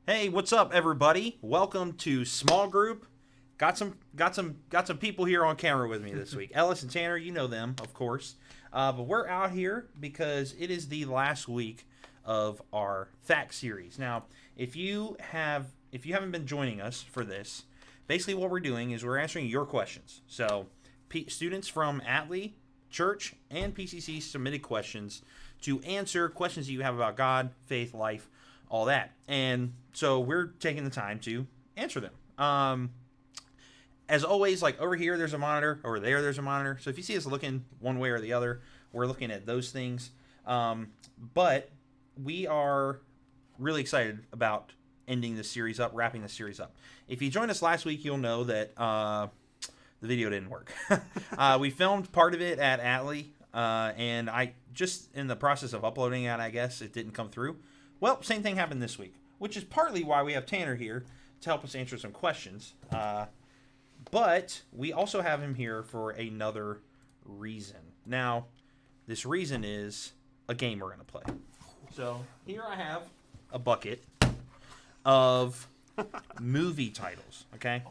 Hey, what's up, everybody? Welcome to Small Group. Got some people here on camera with me this week. Ellis and Tanner, you know them, of course. But we're out here because it is the last week of our FAQ series. Now, if you haven't been joining us for this, basically what we're doing is we're answering your questions. So, students from Atlee Church and PCC submitted questions to answer questions that you have about God, faith, life, all that. And so we're taking the time to answer them. As always, like over here there's a monitor, over there's a monitor. So if you see us looking one way or the other, we're looking at those things. But we are really excited about ending this series up, wrapping this series up. If you joined us last week, you'll know that the video didn't work. We filmed part of it at Atlee, and I just in the process of uploading it, I guess it didn't come through. Well, same thing happened this week, which is partly why we have Tanner here to help us answer some questions. But we also have him here for another reason. Now, this reason is a game we're going to play. So here I have a bucket of movie titles, okay?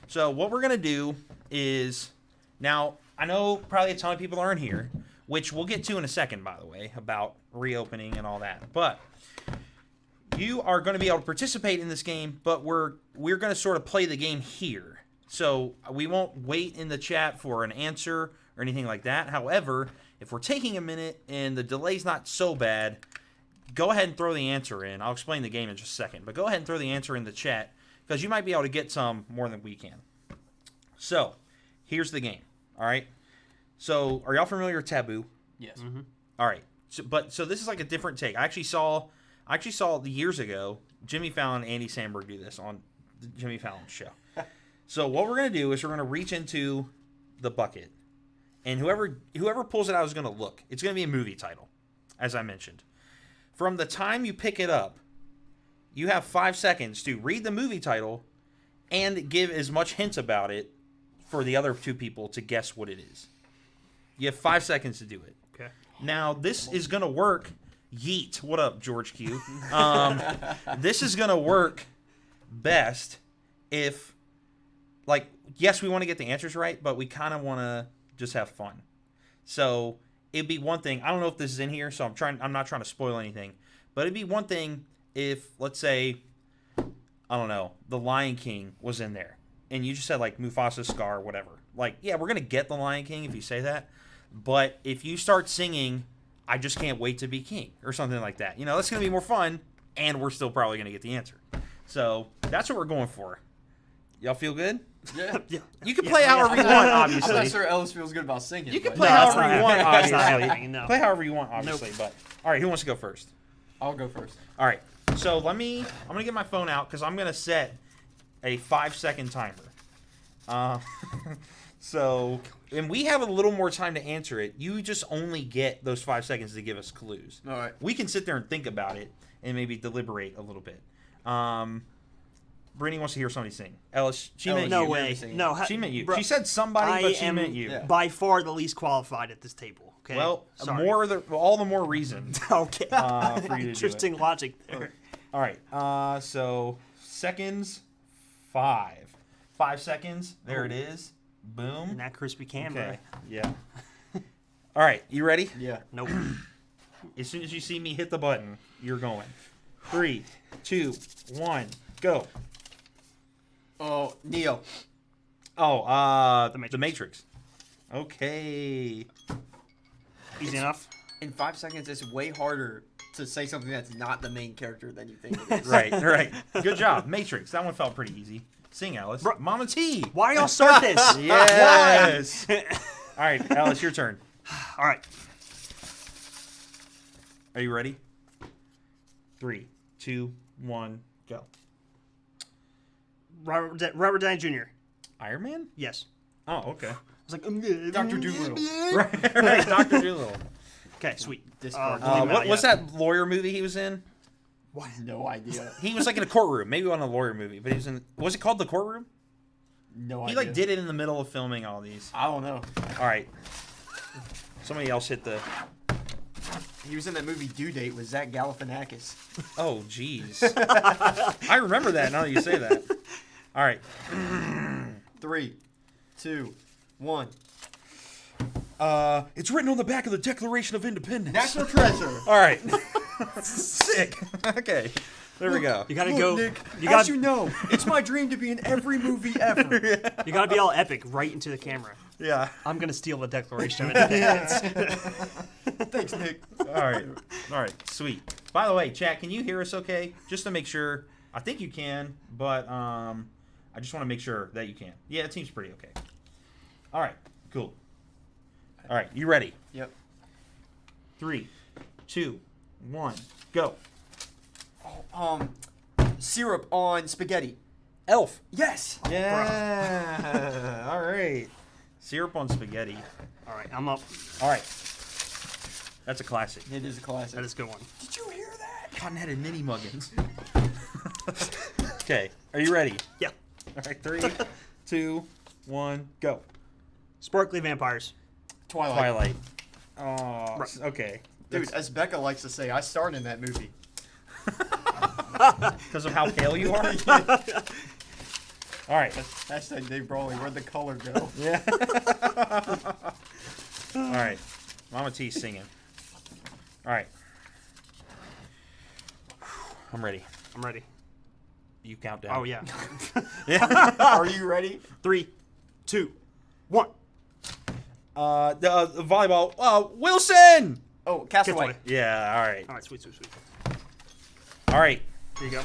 So what we're going to do is, now, I know probably a ton of people aren't here, which we'll get to in a second, by the way, about reopening and all that. But you are going to be able to participate in this game, but we're going to sort of play the game here. So we won't wait in the chat for an answer or anything like that. However, if we're taking a minute and the delay's not so bad, go ahead and throw the answer in. I'll explain the game in just a second, but go ahead and throw the answer in the chat because you might be able to get some more than we can. So here's the game. All right. So are y'all familiar with Taboo? Yes. Mm-hmm. All right. So this is like a different take. I actually saw years ago Jimmy Fallon and Andy Samberg do this on the Jimmy Fallon show. So what we're going to do is we're going to reach into the bucket, and whoever pulls it out is going to look. It's going to be a movie title, as I mentioned. From the time you pick it up, you have 5 seconds to read the movie title and give as much hints about it for the other two people to guess what it is. You have 5 seconds to do it. Okay. Now, this is going to work. Yeet. What up, George Q? This is going to work best if, like, yes, we want to get the answers right, but we kind of want to just have fun. So it'd be one thing. I don't know if this is in here, so I'm not trying to spoil anything. But it'd be one thing if, let's say, I don't know, The Lion King was in there, and you just said, like, Mufasa's Scar, whatever. Like, yeah, we're going to get The Lion King if you say that. But if you start singing, I Just Can't Wait to Be King, or something like that, you know, that's going to be more fun, and we're still probably going to get the answer. So that's what we're going for. Y'all feel good? Yeah. You can play however you want, obviously. I'm not sure Ellis feels good about singing. You can but play that's however not you want, happening. That's not obviously. happening, no. Play however you want, obviously. But all right, who wants to go first? I'll go first. All right. So I'm gonna get my phone out because I'm gonna set a 5-second timer. So, and we have a little more time to answer it. You just only get those 5 seconds to give us clues. All right. We can sit there and think about it and maybe deliberate a little bit. Brittany wants to hear somebody sing. Ellis, she meant No you. way. No, She meant you. bro, She said somebody, but she meant you. Yeah. by far the least qualified at this table. Okay. Well, Sorry. all the more reason Okay. for you to do Interesting logic there. All right. So seconds, 5. 5 seconds. There it is. Boom. And that crispy Okay. camera. Yeah. All right. You ready? Yeah. Nope. As soon as you see me hit the button, you're going. 3, 2, 1, go. Oh, Neo. Oh, The Matrix. The Matrix. Okay. Easy enough. In 5 seconds, it's way harder to say something that's not the main character than you think it is. Right. Good job. Matrix. That one felt pretty easy. Sing, Alice. Bro- Mama T. Why y'all start this? Yes. All right, Alice, your turn. All right. Are you ready? 3, 2, 1, go. Robert Downey Jr. Iron Man? Yes. Oh, okay. I was like, Dr. Doolittle. right, Dr. Doolittle. Okay, sweet. Discard. What's that lawyer movie he was in? What? No idea. He was like in a courtroom. Maybe on a lawyer movie, but he was in. Was it called The Courtroom? No He idea. like did it in the middle of filming all these. I don't know. All right. Somebody else hit the. He was in that movie Due Date with Zach Galifianakis. Oh, jeez. I remember that now that you say that. All right. 3, 2, 1. It's written on the back of the Declaration of Independence. National Treasure. All right. Sick. Okay. There we go. You gotta Look, go. Nick, You as gotta. you know, it's my dream to be in every movie ever. You gotta be all epic right into the camera. Yeah. I'm gonna steal the Declaration of Independence. Thanks, Nick. All right. All right. Sweet. By the way, chat, can you hear us okay? Just to make sure. I think you can, but I just want to make sure that you can. Yeah, it seems pretty okay. All right. Cool. All right. You ready? Yep. 3, 2, 1, go. Syrup on spaghetti. Elf. Yes. Yeah. All right. Syrup on spaghetti. All right, I'm up. All right. That's a classic. It is a classic. That is a good one. Did you hear that? Cotton-headed ninny muggins. Okay. Are you ready? Yeah. All right. 3, 2, 1, go. Sparkly vampires. Twilight. Oh. Right. Okay. Dude, as Becca likes to say, I starred in that movie. Because of how pale you are? All right. Hashtag Dave Brawley, where'd the color go? Yeah. All right. Mama T's singing. All right. I'm ready. I'm ready. You count down. Oh yeah. Are you ready? 3, 2, 1. The volleyball. Wilson! Oh, Castaway. Away. Yeah, all right. All right, sweet. All right. Here you go.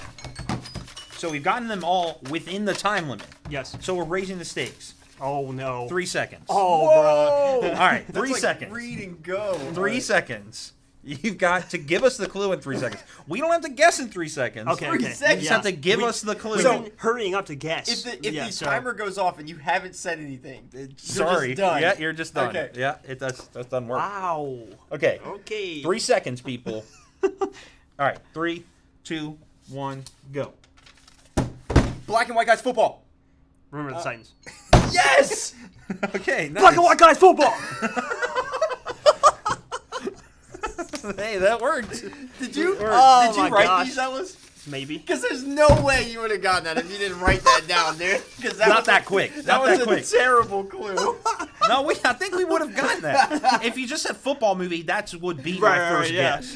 So we've gotten them all within the time limit. Yes. So we're raising the stakes. Oh no. 3 seconds. Oh, bro. All right, That's 3 like seconds. Read and go. 3 seconds. You've got to give us the clue in 3 seconds. We don't have to guess in 3 seconds. Okay. 3 okay. seconds. You just have to give us the clue. We've been hurrying up to guess. If the Yeah, so- timer goes off and you haven't said anything, Sorry. just done. Yeah, you're just done. Okay. Yeah, that's done work. Wow. Okay. Okay. 3 seconds, people. All right. 3, 2, 1, go. Black and white guys football. Remember the Titans. Yes. Okay. Nice. Black and white guys football. Hey, that worked. Did you? Oh did you my write gosh. these, Ellis? Maybe. Because there's no way you would have gotten that if you didn't write that down, dude. Because Not that quick. That Not was that a quick. terrible clue. No, I think we would have gotten that. If you just said football movie, that would be my first guess.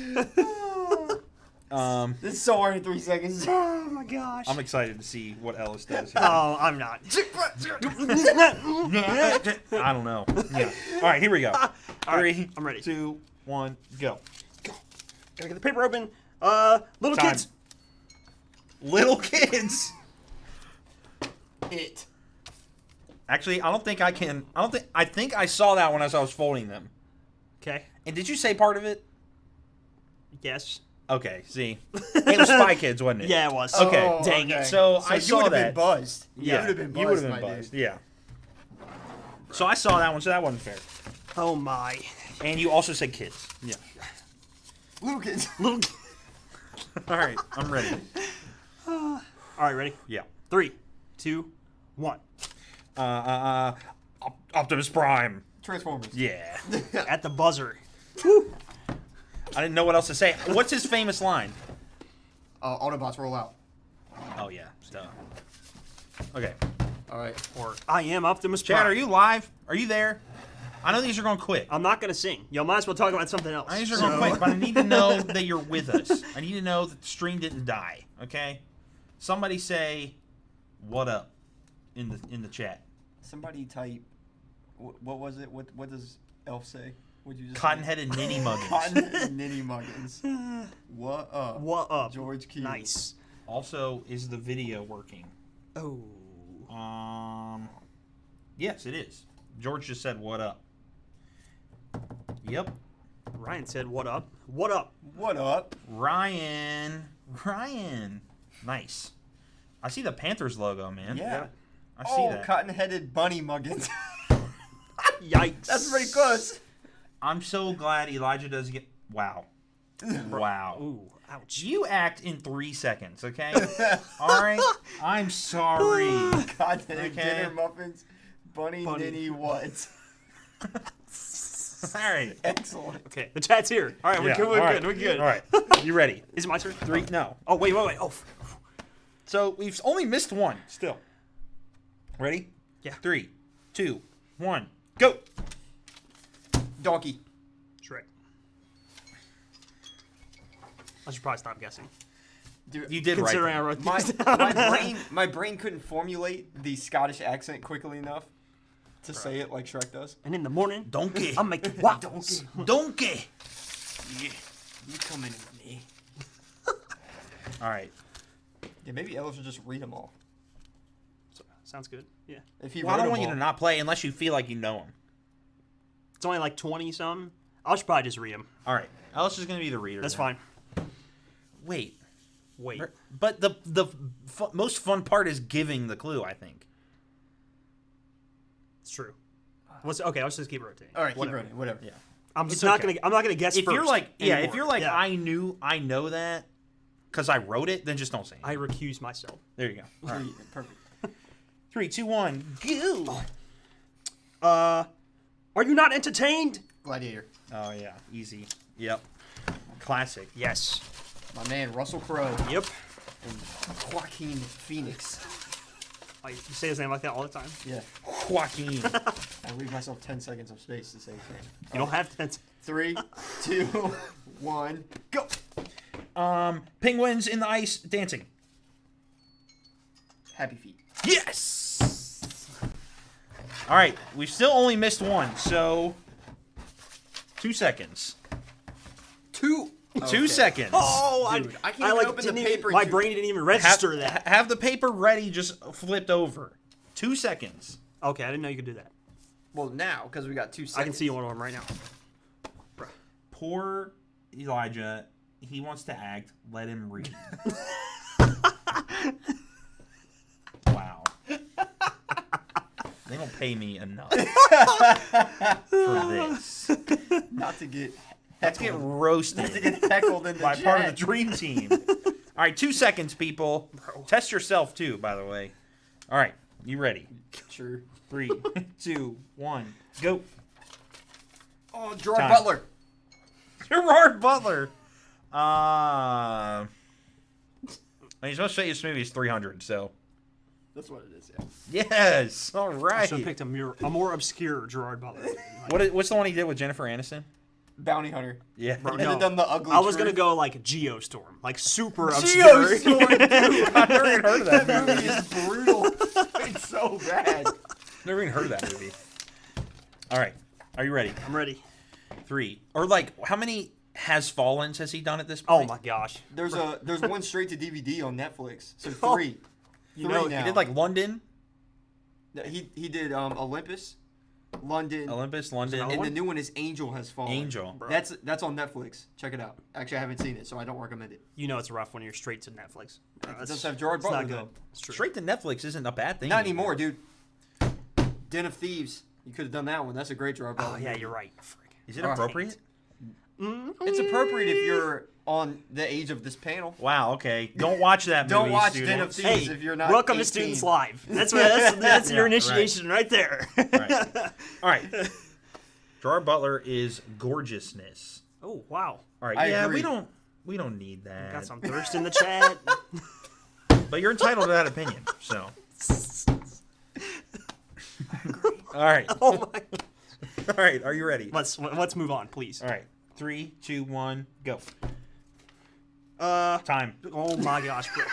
This is so hard in 3 seconds. Oh my gosh. I'm excited to see what Ellis does here. Oh, I'm not. I don't know. Yeah. All right, here we go. All right, 3, I'm ready. 2, 1, go. Gotta get the paper open. Little Time. kids. Little kids. It. Actually, I don't think I can. I think I saw that when I was folding them. Okay. And did you say part of it? Yes. Okay. See, it was Spy Kids, wasn't it? Yeah, it was. Okay. Oh, Dang it. So I you saw would have that. been buzzed. Yeah. You would have been buzzed. You would have my been buzzed. dude. Yeah. So I saw that one. So that wasn't fair. Oh my. And you also said kids. Yeah. Little kids. Little. All right. I'm ready. All right, ready? Yeah. 3, 2, 1. Optimus Prime. Transformers. Yeah. At the buzzer. I didn't know what else to say. What's his famous line? Autobots roll out. Oh yeah. Duh. Okay. All right. Or I am Optimus Prime. Chad, are you live? Are you there? I know these are going quick. I'm not gonna sing. Y'all might as well talk about something else. I know these are going quick, but I need to know that you're with us. I need to know that the stream didn't die. Okay. Somebody say, "What up?" in the chat. Somebody type. What was it? What does Elf say? What'd you just Cotton-headed ninny muggins. Cotton Ninny Muggins. What up? What up? George Q. Nice. Also, is the video working? Oh. Yes, it is. George just said, "What up?" Yep. Ryan said, "What up? What up?" What up? Ryan. Nice. I see the Panthers logo, man. Yeah. I see Oh, that. cotton-headed bunny muggins. Yikes. That's pretty close. I'm so glad Elijah doesn't get. Wow. Wow. Ooh, ouch. You act in 3 seconds, okay? All right. I'm sorry. Cotton-headed Okay. dinner muffins. Bunny Bunny. Ninny what? All right. Excellent. Okay, the chat's here. All right, we're Yeah, good. all right. We're good. All right. You ready? Is it my turn? 3. No. Oh, wait. Oh. So we've only missed one still. Ready? Yeah. 3, 2, 1, go. Donkey. Shrek. I should probably stop guessing. Dude, You did right. Considering I then. wrote my, these down. my brain couldn't formulate the Scottish accent quickly enough to say it like Shrek does. And in the morning, Donkey. I'm making waffles. Donkey. Yeah, you coming with me? All right. Yeah, maybe Ellis should just read them all. Sounds good. Yeah. If he Well, I wrote don't 'em want you all- to not play unless you feel like you know them. It's only like 20 some. I should probably just read them. All right. Alice is going to be the reader. That's then. fine. Wait. Wait. But the most fun part is giving the clue, I think. It's true. Okay, let's just keep rotating. All right, keep Whatever. running. Whatever. Yeah. I'm just It's not okay. gonna. I'm not gonna guess If first. you're like, anymore. if you're like, Yeah. I know that because I wrote it, then just don't say it. I recuse myself. There you go. All right. Perfect. 3, 2, 1, go. Are you not entertained? Gladiator. Oh yeah, easy. Yep. Classic. Yes. My man Russell Crowe Yep. and Joaquin Phoenix. Oh, you say his name like that all the time. Yeah. Joaquin. I leave myself 10 seconds of space to say his name. You don't have to. 3, 2, 1, go. Penguins in the ice dancing. Happy Feet. Yes. All right, we've still only missed one, so 2 seconds. 2. 2 seconds. Oh, Dude, I can't even open the didn't paper Even, my and brain didn't even Have, register that. have the paper ready, just flipped over. 2 seconds. Okay, I didn't know you could do that. Well, now, because we got 2 seconds. I can see one of them right now. Poor Elijah. He wants to act. Let him read. Wow. They don't pay me enough for this. Not to get Let's get roasted to get heckled in the by chat. part of the dream team. All right, 2 seconds, people. Test yourself too, by the way. All right, you ready? Sure. 3, 2, 1, go. Oh, Gerard Time. Butler. Gerard Butler. He's supposed to say this movie is 300, so. That's what it is, yeah. Yes. All I right. should have picked a more obscure Gerard Butler. What's the one he did with Jennifer Aniston? Bounty Hunter. Yeah. Bro, And then no. done the ugly I was gonna truth. go like Geostorm, like super obscure. Geostorm, dude. I've never even heard of that That movie. movie is brutal. It's so bad. Never even heard of that movie. All right. Are you ready? I'm ready. 3. Or like, how many Has Fallens has he done at this Oh point? my gosh. There's one straight to DVD on Netflix. So 3. Oh, 3 know, now. He did like London, He did Olympus, London, Olympus, London. another and one? the new one is Angel Has Fallen. Angel. Bro. That's on Netflix. Check it out. Actually, I haven't seen it, so I don't recommend it. You know it's rough when you're straight to Netflix. It does have Gerard it's not Butler, good. though. It's true. Straight to Netflix isn't a bad thing. Not anymore, dude. Den of Thieves. You could have done that one. That's a great Gerard Oh Butler. yeah, movie. you're right. Frick. Is it All right. appropriate? It's appropriate if you're on the age of this panel. Wow, okay. Don't watch that movie, Don't watch Den of students. Thieves Hey, if you're not. welcome 18. to Students Live. That's your Yeah, initiation right there. Right. All right. Gerard Butler is gorgeousness. Oh wow. All right. I Yeah, agree. we don't need that. Got some thirst in the chat. But you're entitled to that opinion. So. All right. Oh my. All right. Are you ready? Let's move on, please. All right. 3, 2, 1, go. Uh. Time. Oh my gosh, bro.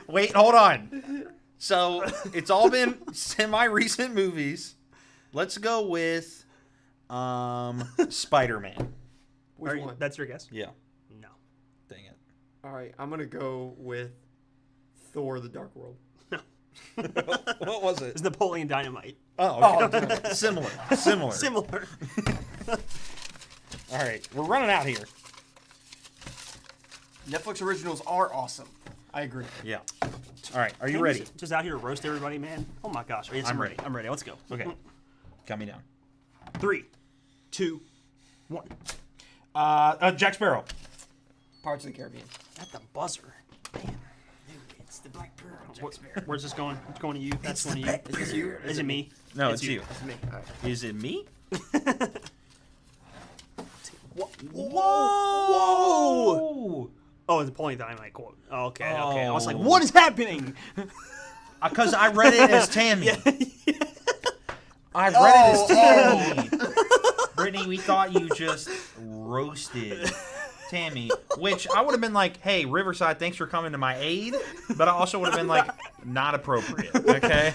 Wait, hold on. So it's all been semi-recent movies. Let's go with Spider-Man. Which one? That's your guess? Yeah. No. Dang it. All right, I'm gonna go with Thor: The Dark World. What was it? It's Napoleon Dynamite. Oh, okay. Similar. Similar. All right, we're running out here. Netflix originals are awesome. I agree. Yeah. All right, are you Can we ready? Just out here to roast everybody, man. Oh my gosh. Yes, I'm ready. I'm ready. Let's go. Okay. Count me down. 3, 2, 1. Jack Sparrow. Pirates of the Caribbean. At the buzzer. Man. It's the black bird. Jack Sparrow. Where's this going? It's going to you. That's going to you. Is this you? Is it me? No, it's you. It's me. All right. Is it me? Whoa! Oh, it's the polling time I quote. Oh, okay. I was like, what is happening? Because I read it as Tammy. I read it as Tammy. Brittany, we thought you just roasted Tammy, which I would have been like, hey, Riverside, thanks for coming to my aid. But I also would have been like, not appropriate, okay?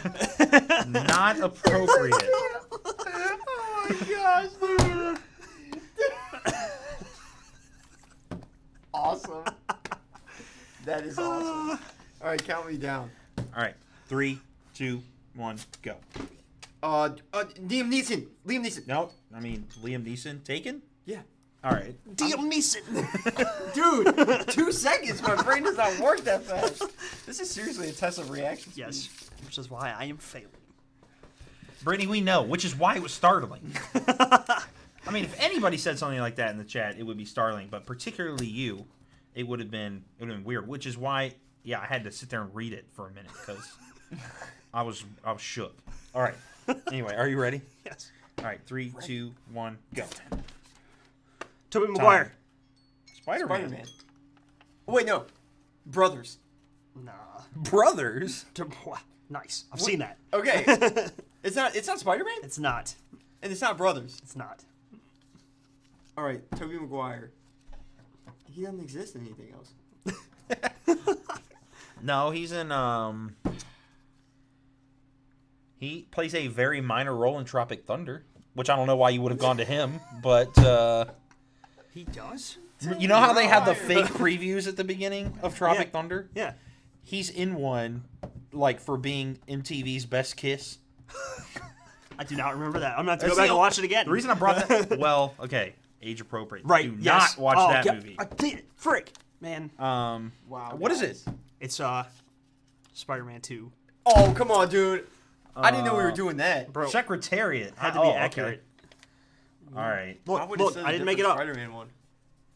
Not appropriate. Oh my gosh, dude. Awesome. That is awesome. All right, count me down. All right, 3, 2, 1, go. Liam Neeson. No, I mean, Liam Neeson taken? Yeah. All right. Liam Neeson. Dude, 2 seconds. My brain does not work that fast. This is seriously a test of reaction speed. Yes, which is why I am failing. Brittany, we know, which is why it was startling. I mean, if anybody said something like that in the chat, it would be startling. But particularly you, it would have been weird. Which is why, yeah, I had to sit there and read it for a minute because I was shook. All right. Anyway, are you ready? Yes. All right. 3, 2, 1, go. Tobey Maguire. Spider-Man. Oh, wait, no. Brothers. Nah. Brothers. Nice. I've seen that. Okay. It's not Spider-Man? It's not. And it's not Brothers. It's not. All right, Tobey Maguire. He doesn't exist in anything else. No, he's in he plays a very minor role in Tropic Thunder, which I don't know why you would have gone to him, but He does? you know how they had the fake previews at the beginning of Tropic Thunder? Yeah. He's in one, like, for being MTV's Best Kiss. I do not remember that. I'm going to have to That's go back the and watch it again. The reason I brought that, well, okay, age appropriate. Right. Do Yes. not watch that yeah, movie. I did. Frick. Man. Wow. What is it? It's Spider-Man 2. Oh, come on, dude. I didn't know we were doing that. Bro, Secretariat. had to be accurate. Okay. All right. Look, I didn't make it up. Spider-Man one.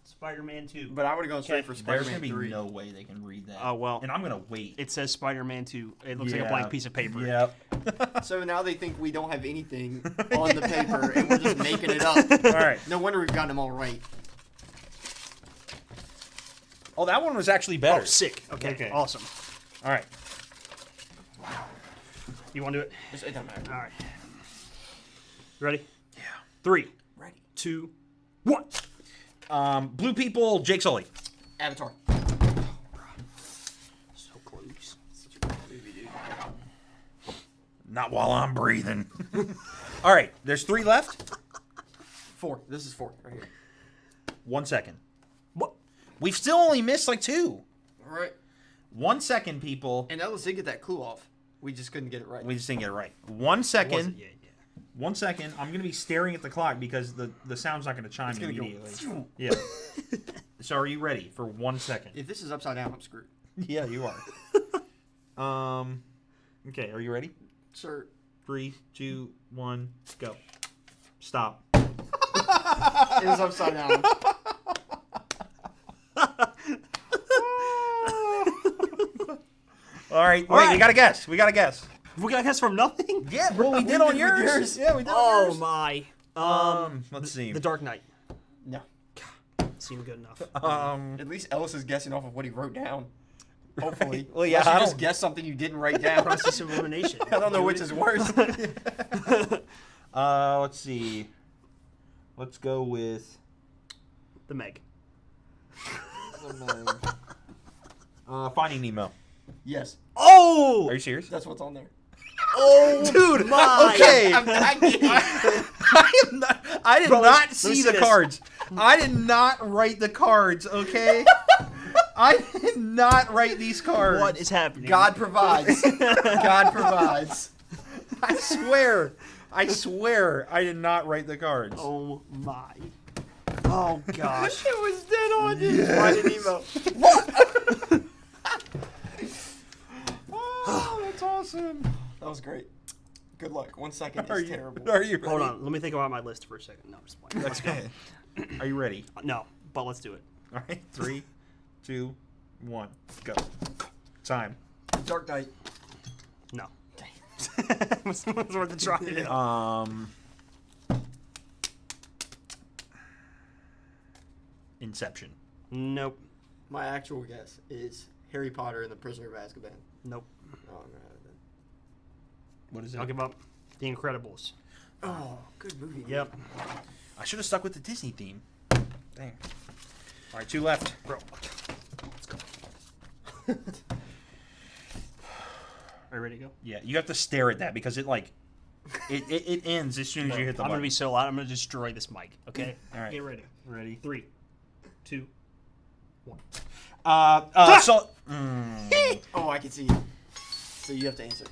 Spider-Man 2. But I would have gone straight for There's Spider-Man going to be 3. no way they can read that. Oh, well. And I'm going to wait. It says Spider-Man 2. It looks like a Yeah. blank piece of paper. Yep. So now they think we don't have anything on the paper and we're just making it up. All right. No wonder we've gotten them all right. Oh, that one was actually better. Oh, sick. Okay. Awesome. All right. You want to do it? It doesn't matter. All right. You ready? Yeah. 3, Ready. 2, 1. Blue People, Jake Sully. Avatar. So close. Such a good movie, dude. Not while I'm breathing. All right. There's 3 left. 4. This is 4 right here. 1 second. What? We've still only missed like 2. All right. 1 second, people. And Ellis did get that clue off. We just couldn't get it right. We just didn't get it right. 1 second. Yeah. 1 second. I'm going to be staring at the clock because the sound's not going to chime It's gonna go, immediately. phew. Yeah. So are you ready for 1 second? If this is upside down, I'm screwed. Yeah, you are. Okay, are you ready? Sir. 3, 2, 1, go. Stop. It was upside down. All right, wait, right. we got to guess. We got to guess. We got to guess from nothing? Yeah, well, we did on with yours. Yeah, we did on Oh, yours. my. Let's see. The Dark Knight. No. Seemed good enough. At least Ellis is guessing off of what he wrote down. Hopefully. Well, yeah, Unless you I just don't- guess something you didn't write down. Process of elimination. I don't know which is worse. Let's see. Let's go with The Meg. Finding Nemo. Yes. Oh! Are you serious? That's what's on there. Oh, Dude, my. okay. I I did Bro, not let me see see the this. cards. I did not write the cards, okay? I did not write these cards. What is happening? God provides. God provides. I swear I did not write the cards. Oh, my. Oh, gosh. It was dead on, dude. Finding Nemo. Oh, that's awesome. That was great. Good luck. 1 second Are is you, terrible. are you ready? Hold on. Let me think about my list for a second. No, I'm just playing. Let's go. Okay. Are you ready? No, but let's do it. All right. 3, 2, 1, go. Time. Dark Knight. No. It was worth a try. Inception. Nope. My actual guess is Harry Potter and the Prisoner of Azkaban. Nope. Oh, I'm gonna have it then. What is it? I'll give up. The Incredibles. Oh, good movie. Yep. I should have stuck with the Disney theme. Dang. All right, 2 left. Bro. Let's go. Are you ready to go? Yeah, you have to stare at that because it it ends as soon as you hit the I'm button. gonna be so loud. I'm gonna destroy this mic. Okay. All right. Get ready. Ready. 3, 2, 1. So. Oh, I can see it. So you have to answer.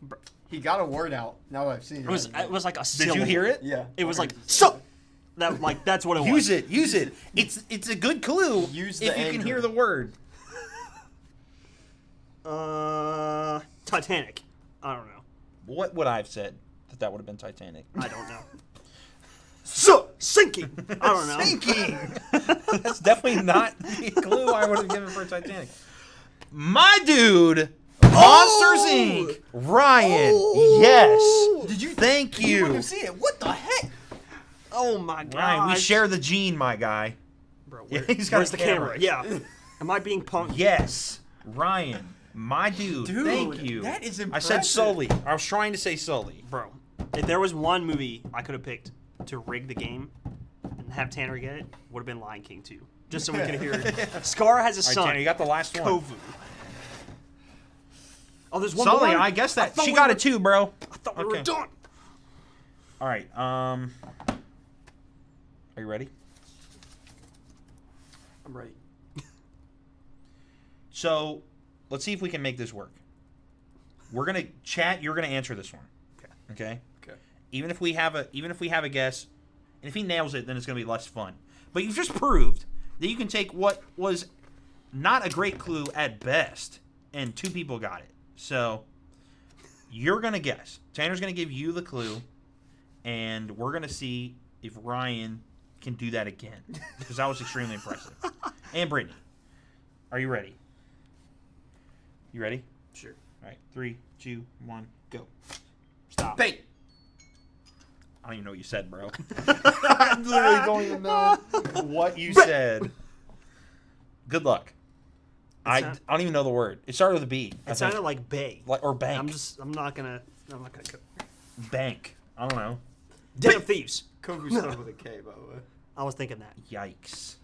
Bro. He got a word out. Now I've seen it. It was like a Did syllable. you hear it? Yeah. It was like so. That that's what it was. Use it. Use it. It's a good clue. Use if the you can anger. hear the word. Titanic. I don't know. What would I have said that would have been Titanic? I don't know. So sinking. I don't know. Sinking. That's definitely not the clue I would have given for Titanic. My dude, Monsters Inc. Ryan. Yes. Did you? Thank You wouldn't you, have seen it. What the heck? Oh my god. Ryan. We share the gene, my guy. Bro, Yeah, he's got where's a the camera? camera. Yeah. Am I being punked? Yes, Ryan. My dude. Dude, thank you. that is I impressive. said Sully. I was trying to say Sully. Bro, if there was one movie I could have picked to rig the game and have Tanner get it, would have been Lion King 2. Just so we could hear it. Scar has a All right, son. Tanner, you got the last one. Kovu. Oh, there's one Sully, more? I guess that thought she we got were- it too, bro. I thought we were Okay. done. All right. Are you ready? I'm ready. So, let's see if we can make this work. We're gonna chat. You're gonna answer this one. Okay. Okay. Okay. Even if we have a guess, and if he nails it, then it's gonna be less fun. But you've just proved that you can take what was not a great clue at best, and 2 people got it. So, you're gonna guess. Tanner's gonna give you the clue, and we're gonna see if Ryan can do that again, because that was extremely impressive. And Brittany, are you ready? You ready? Sure. All right, 3, 2, 1, go. Stop. Bait. I don't even know what you said, bro. I literally don't even know what you said. Good luck. I don't even know the word. It started with a B. It sounded like Bay. or bank. I'm not gonna go. Bank. I don't know. Den of Thieves. Kovu started with a K, by the way. I was thinking that. Yikes.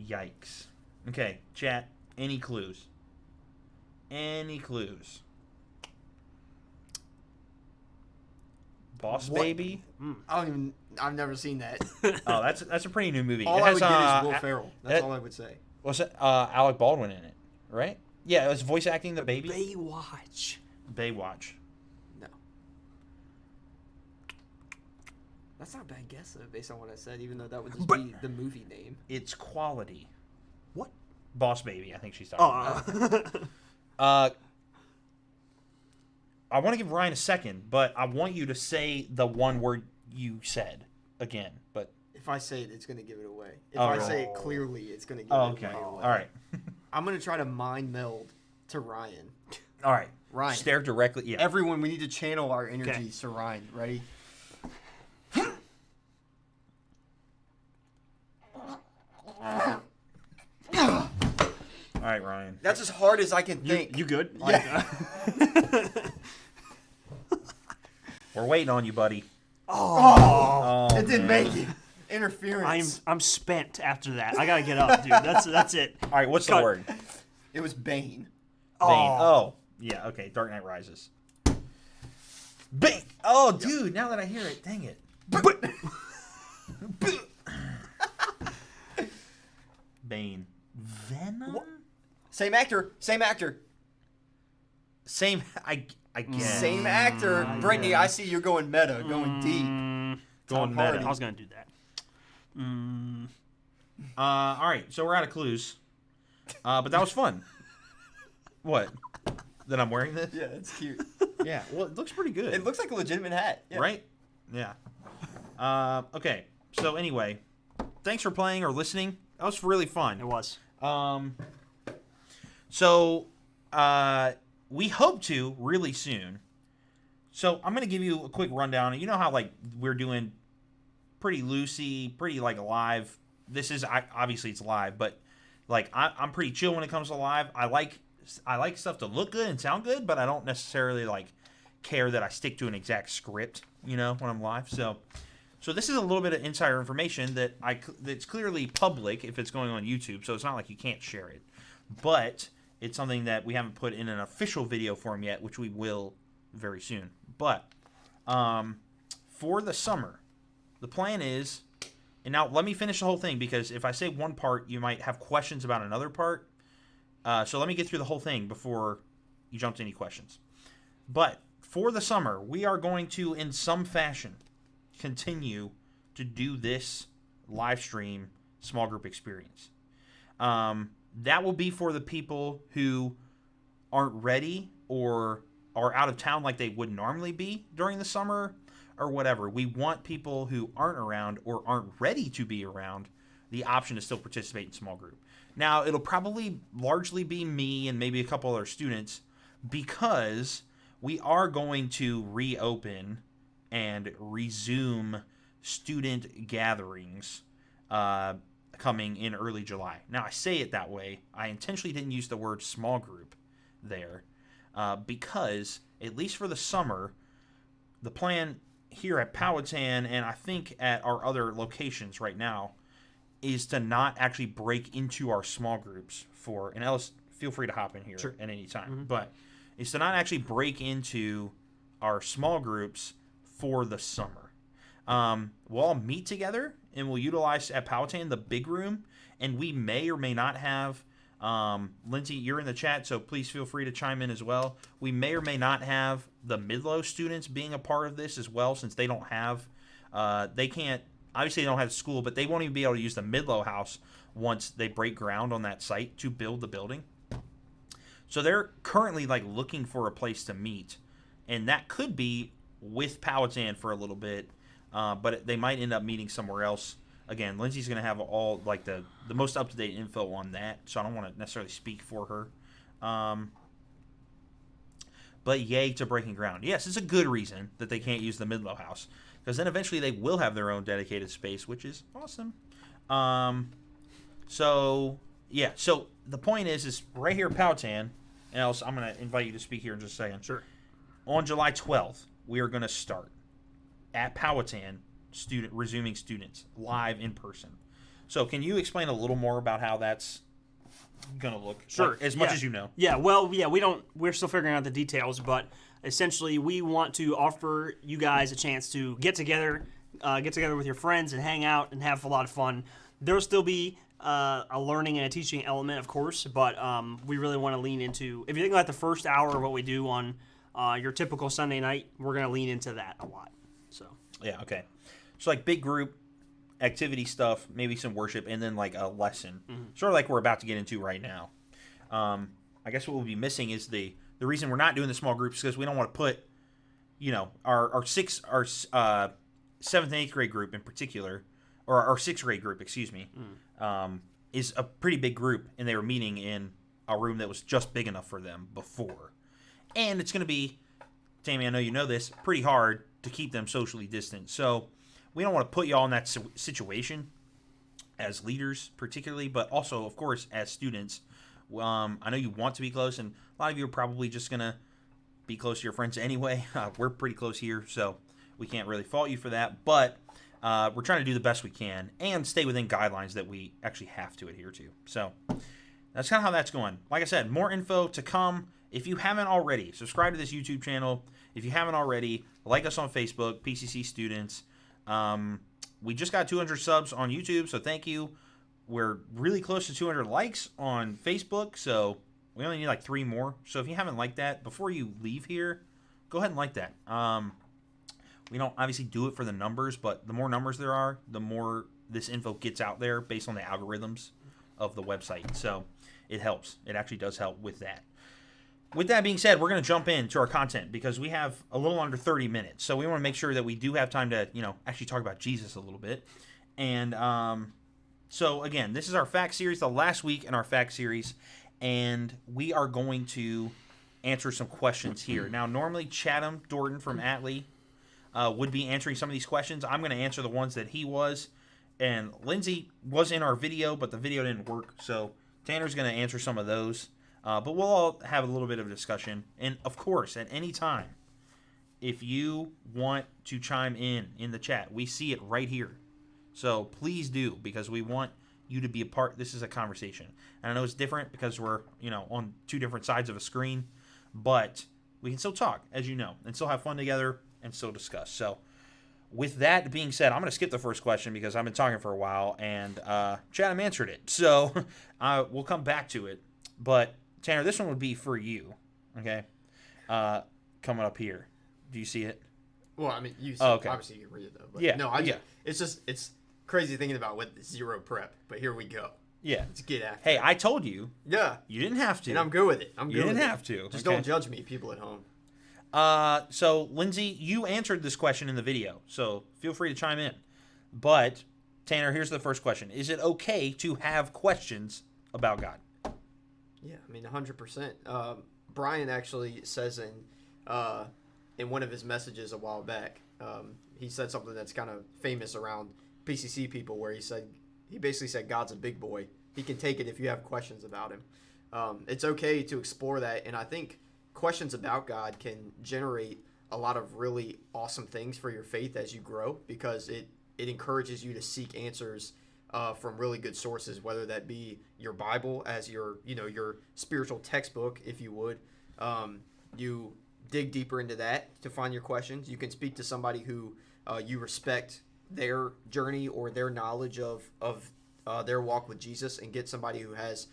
Yikes. Okay, chat. Any clues? Any clues? Boss What? Baby? I've never seen that. Oh, that's a pretty new movie. All it I has, would get is Will Ferrell. That's all I would say. What's it? Alec Baldwin in it, right? Yeah, it was voice acting the baby. Baywatch. Baywatch. No. That's not a bad guess, though, based on what I said, even though that would just be the movie name. It's quality. What? Boss Baby, I think she's talking about. I want to give Ryan a second, but I want you to say the one word you said again. But If I say it, it's going to give it away. If Oh, I really? say it clearly, it's going to give oh, it okay, away. all right, I'm going to try to mind meld to Ryan. all right. Ryan. Stare directly. Yeah. Everyone, we need to channel our energy Okay. to Ryan. Ready? All right, Ryan. That's as hard as I can think. You good? Yeah. We're waiting on you, buddy. Oh, Oh, it didn't man. make it. Interference. I'm spent after that. I gotta get up, dude. That's it. All right, what's the Cut. word? It was Bane. Bane. Oh, yeah. Okay. Dark Knight Rises. Bane. Oh, dude. Now that I hear it, dang it. Bane. Venom. Same actor. Same actor. Same. I guess. Same actor. Brittany, I see you're going meta, going deep. Going Tom meta. Hardy. I was gonna do that. All right. So we're out of clues. But that was fun. What? That I'm wearing this? Yeah, it's cute. Yeah. Well, it looks pretty good. It looks like a legitimate hat. Yeah. Right? Yeah. Okay. So anyway, thanks for playing or listening That was really fun. It was. So we hope to really soon. So I'm gonna give you a quick rundown. You know how like we're doing pretty loosey, pretty like live. This is obviously it's live, but like I'm pretty chill when it comes to live. I like stuff to look good and sound good, but I don't necessarily like care that I stick to an exact script. You know, when I'm live. So this is a little bit of insider information that's clearly public if it's going on YouTube. So it's not like you can't share it, but it's something that we haven't put in an official video form yet, which we will very soon. But for the summer, the plan is, and now let me finish the whole thing because if I say one part, you might have questions about another part. So let me get through the whole thing before you jump to any questions. But for the summer, we are going to, in some fashion, continue to do this live stream small group experience. That will be for the people who aren't ready or are out of town like they would normally be during the summer or whatever. We want people who aren't around or aren't ready to be around the option to still participate in small group. Now, it'll probably largely be me and maybe a couple other students because we are going to reopen and resume student gatherings coming in early July. Now, I say it that way. I intentionally didn't use the word small group there because, at least for the summer, the plan here at Powhatan and I think at our other locations right now is to not actually break into our small groups for, and Ellis, feel free to hop in here at any time, but is to not actually break into our small groups for the summer. We'll all meet together and we'll utilize at Powhatan the big room, and we may or may not have Lindsay, you're in the chat, so please feel free to chime in as well. We may or may not have the Midlow students being a part of this as well, since they don't have they can't, obviously they don't have school, but they won't even be able to use the Midlow house once they break ground on that site to build the building. So they're currently like looking for a place to meet, and that could be with Powhatan for a little bit, but they might end up meeting somewhere else. Again, Lindsay's going to have all like the most up-to-date info on that, so I don't want to necessarily speak for her. But yay to breaking ground. Yes, it's a good reason that they can't use the Midlow house, because then eventually they will have their own dedicated space, which is awesome. So yeah, so the point is right here at Powhatan, and else I'm going to invite you to speak here in just a second. Sure. On July 12th, we are going to start at Powhatan resuming students live in person. So can you explain a little more about how that's going to look? Sure. Like, as much as you know. Yeah, well, yeah, we're still figuring out the details, but essentially we want to offer you guys a chance to get together with your friends and hang out and have a lot of fun. There'll still be a learning and a teaching element, of course, but we really want to lean into, if you think about the first hour of what we do on your typical Sunday night, we're going to lean into that a lot. So yeah, okay. So like big group activity stuff, maybe some worship, and then like a lesson, sort of like we're about to get into right now. I guess what we'll be missing is the reason we're not doing the small groups is because we don't want to put, our seventh and eighth grade group in particular, or our sixth grade group, excuse me, is a pretty big group, and they were meeting in a room that was just big enough for them before, and it's going to be, Tammy, I know you know this, pretty hard to keep them socially distant. So we don't want to put you all in that situation as leaders particularly, but also, of course, as students. I know you want to be close, and a lot of you are probably just going to be close to your friends anyway. We're pretty close here, so we can't really fault you for that. But we're trying to do the best we can and stay within guidelines that we actually have to adhere to. So that's kind of how that's going. Like I said, more info to come. If you haven't already, subscribe to this YouTube channel. If you haven't already, like us on Facebook, PCC Students. We just got 200 subs on YouTube, so thank you. We're really close to 200 likes on Facebook, so we only need like 3 more. So if you haven't liked that, before you leave here, go ahead and like that. We don't obviously do it for the numbers, but the more numbers there are, the more this info gets out there based on the algorithms of the website. So it helps. It actually does help with that. With that being said, we're going to jump into our content because we have a little under 30 minutes. So we want to make sure that we do have time to, actually talk about Jesus a little bit. And So again, this is our fact series, the last week in our fact series, and we are going to answer some questions here. Now, normally Chatham Dorton from Atlee would be answering some of these questions. I'm going to answer the ones that he was, and Lindsay was in our video, but the video didn't work, so Tanner's going to answer some of those. But we'll all have a little bit of a discussion, and of course, at any time, if you want to chime in the chat, we see it right here. So please do, because we want you to be a part. This is a conversation. And I know it's different because we're, on two different sides of a screen, but we can still talk, as you know, and still have fun together and still discuss. So with that being said, I'm going to skip the first question because I've been talking for a while, and Chatham answered it. So we'll come back to it. But Tanner, this one would be for you, okay? Coming up here. Do you see it? Well, I mean, okay. Obviously you can read it, though. But yeah. No, it's crazy thinking about with zero prep, but here we go. Yeah. Let's get after Hey, it. I told you. Yeah. You didn't have to. And I'm good with it. You didn't have to. Just okay? don't judge me, people at home. So, Lindsay, you answered this question in the video, so feel free to chime in. But, Tanner, here's the first question. Is it okay to have questions about God? Yeah, I mean, 100%. Brian actually says in one of his messages a while back, he said something that's kind of famous around PCC people, where he basically said God's a big boy. He can take it if you have questions about him. It's okay to explore that, and I think questions about God can generate a lot of really awesome things for your faith as you grow, because it encourages you to seek answers from really good sources, whether that be your Bible as your spiritual textbook, if you would. You dig deeper into that to find your questions. You can speak to somebody who you respect their journey or their knowledge of their walk with Jesus, and get somebody who has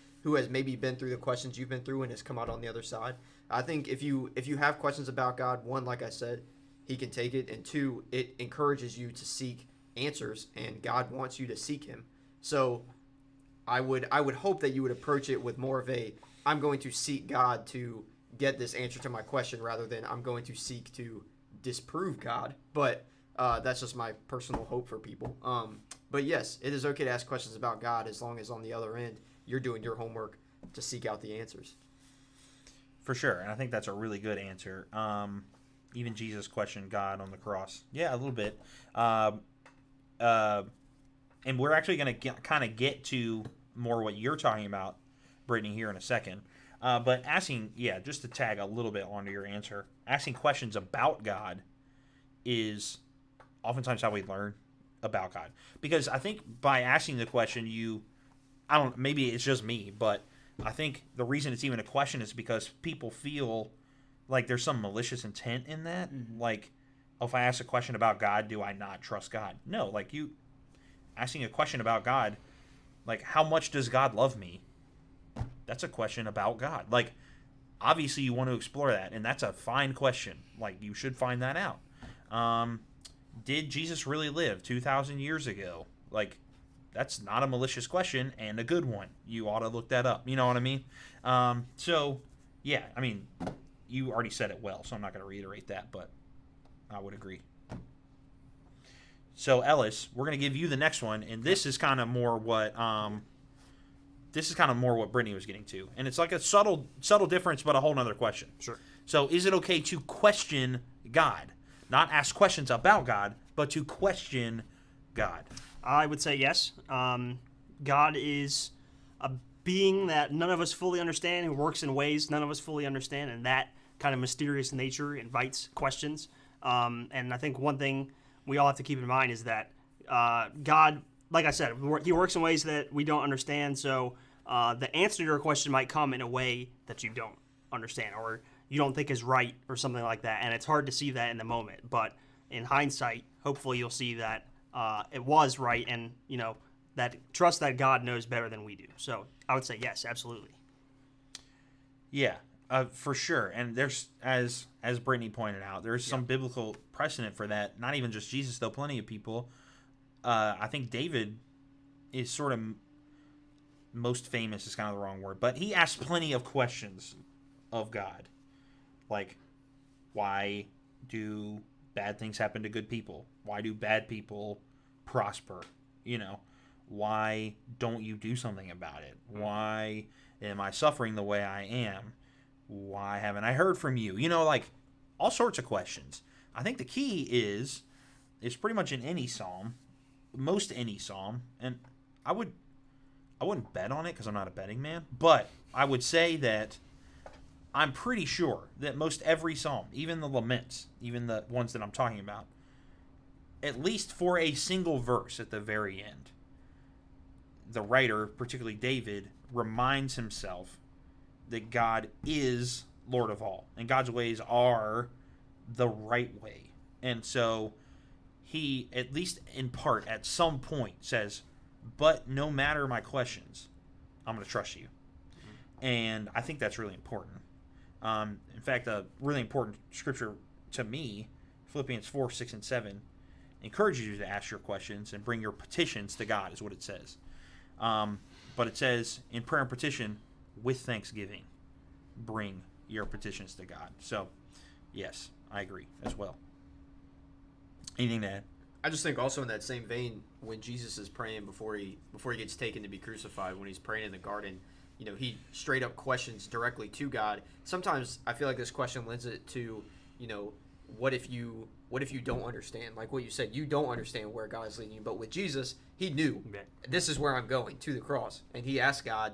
maybe been through the questions you've been through and has come out on the other side. I think if you have questions about God, one, like I said, he can take it, and two, it encourages you to seek answers, and God wants you to seek him. So I would hope that you would approach it with more of a, I'm going to seek God to get this answer to my question, rather than I'm going to seek to disprove God. But that's just my personal hope for people. But yes, it is okay to ask questions about God, as long as on the other end you're doing your homework to seek out the answers. For sure, and I think that's a really good answer. Even Jesus questioned God on the cross. Yeah, a little bit. And we're actually going to kind of get to more what you're talking about, Brittany, here in a second. But just to tag a little bit onto your answer, asking questions about God is oftentimes how we learn about God. Because I think by asking the question, maybe it's just me, but I think the reason it's even a question is because people feel like there's some malicious intent in that. Mm-hmm. Like, if I ask a question about God, do I not trust God? No, like asking a question about God, like, how much does God love me? That's a question about God. Like, obviously you want to explore that, and that's a fine question. Like, you should find that out. Did Jesus really live 2,000 years ago? Like, that's not a malicious question, and a good one. You ought to look that up. You know what I mean? You already said it well, so I'm not going to reiterate that, but I would agree. So, Ellis, we're going to give you the next one, and this is kind of more what Brittany was getting to. And it's like a subtle difference, but a whole nother question. Sure. So, is it okay to question God? Not ask questions about God, but to question God. I would say yes. God is a being that none of us fully understand, who works in ways none of us fully understand, and that kind of mysterious nature invites questions. And I think one thing we all have to keep in mind is that God, like I said, he works in ways that we don't understand, so the answer to your question might come in a way that you don't understand or you don't think is right or something like that, and it's hard to see that in the moment. But in hindsight, hopefully you'll see that it was right, and that trust that God knows better than we do. So I would say yes, absolutely. Yeah, for sure. And there's, as Brittany pointed out, there's some biblical precedent for that. Not even just Jesus, though. Plenty of people. I think David is sort of most famous is kind of the wrong word, but he asked plenty of questions of God, like, why do bad things happen to good people? Why do bad people prosper? Why don't you do something about it? Why am I suffering the way I am? Why haven't I heard from you? Like all sorts of questions. I think the key is pretty much in any psalm, most any psalm, and I wouldn't bet on it because I'm not a betting man, but I would say that I'm pretty sure that most every psalm, even the laments, even the ones that I'm talking about, at least for a single verse at the very end, the writer, particularly David, reminds himself that God is Lord of all, and God's ways are the right way. And so he, at least in part, at some point says, but no matter my questions, I'm going to trust you. And I think that's really important. In fact, a really important scripture to me, Philippians 4, 6, and 7, encourages you to ask your questions and bring your petitions to God, is what it says. But it says, in prayer and petition, with thanksgiving, bring your petitions to God. So, yes, I agree as well. Anything to add? I just think also in that same vein, when Jesus is praying before he gets taken to be crucified, when he's praying in the garden, he straight up questions directly to God. Sometimes I feel like this question lends it to, what if you don't understand? Like what you said, you don't understand where God is leading you. But with Jesus, he knew this is where I'm going, to the cross. And he asked God,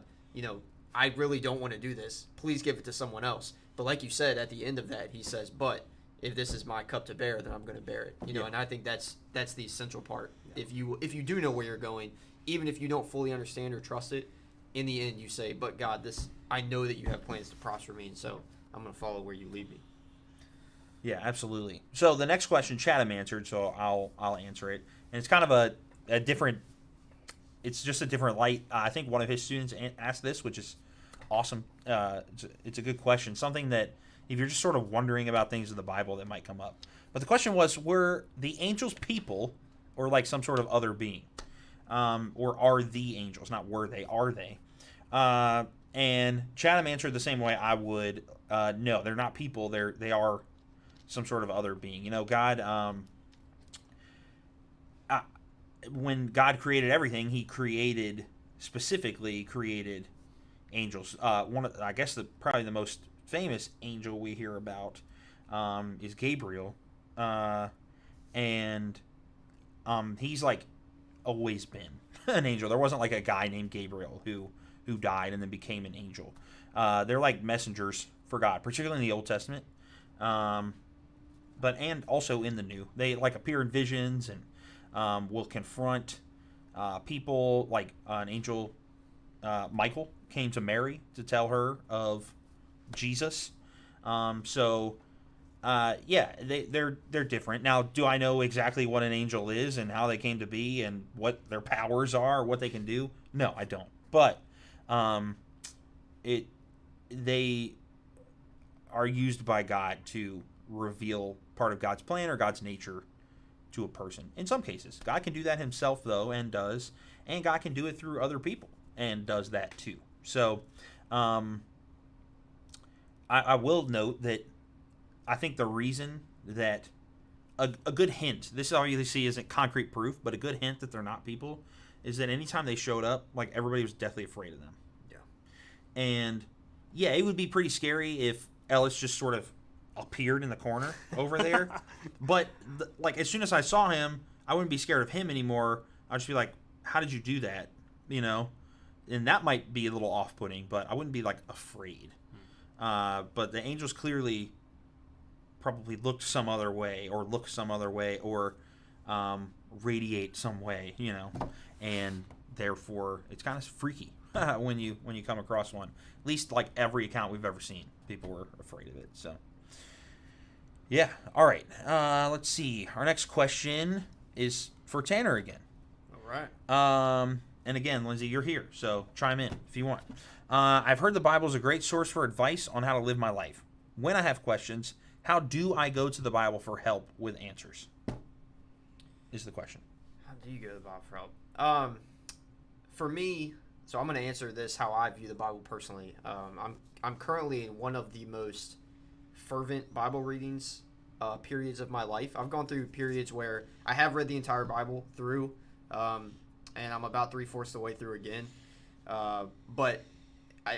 I really don't want to do this. Please give it to someone else. But like you said, at the end of that, he says, but if this is my cup to bear, then I'm going to bear it. And I think that's the essential part. Yeah. If you do know where you're going, even if you don't fully understand or trust it, in the end you say, but God, I know that you have plans to prosper me, and so I'm going to follow where you lead me. Yeah, absolutely. So the next question Chatham answered, so I'll answer it. And it's kind of a different, it's just a different light. I think one of his students asked this, which is awesome. It's a good question. Something that if you're just sort of wondering about things in the Bible that might come up. But the question was, were the angels people or like some sort of other being? Or are the angels, not were they, are they? And Chatham answered the same way I would. No, they're not people. They are some sort of other being. God, when God created everything, he specifically created angels. I guess probably the most famous angel we hear about is Gabriel. And he's like always been an angel. There wasn't like a guy named Gabriel who died and then became an angel. They're like messengers for God, particularly in the Old Testament. And also in the New. They like appear in visions and will confront people. Like an angel, Michael, came to Mary to tell her of Jesus. They're different. Now, do I know exactly what an angel is and how they came to be and what their powers are or what they can do? No, I don't. But they are used by God to reveal part of God's plan or God's nature to a person. In some cases, God can do that himself, though, and does, and God can do it through other people and does that too. So, I will note that I think the reason that a good hint, this obviously isn't concrete proof, but a good hint that they're not people, is that anytime they showed up, like everybody was deathly afraid of them. Yeah. And yeah, it would be pretty scary if Ellis just sort of appeared in the corner over there. But like as soon as I saw him, I wouldn't be scared of him anymore. I'd just be like, how did you do that? And that might be a little off-putting, but I wouldn't be like afraid. But the angels clearly probably look some other way or radiate some way, and therefore it's kind of freaky when you come across one. At least like every account we've ever seen, people were afraid of it. So yeah, all right. Let's see. Our next question is for Tanner again. All right. And again, Lindsay, you're here, so chime in if you want. I've heard the Bible is a great source for advice on how to live my life. When I have questions, how do I go to the Bible for help with answers? Is the question. How do you go to the Bible for help? For me, so I'm going to answer this how I view the Bible personally. I'm currently in one of the most fervent Bible readings periods of my life. I've gone through periods where I have read the entire Bible through, and and I'm about 3/4 the way through again. But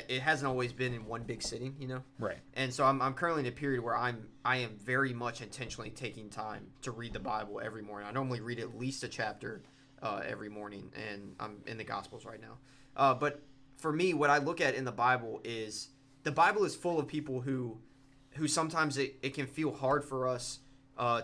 it hasn't always been in one big sitting, you know. Right. And so I'm currently in a period where I am very much intentionally taking time to read the Bible every morning. I normally read at least a chapter every morning, and I'm in the Gospels right now. But for me, what I look at in the Bible is full of people who sometimes it can feel hard for us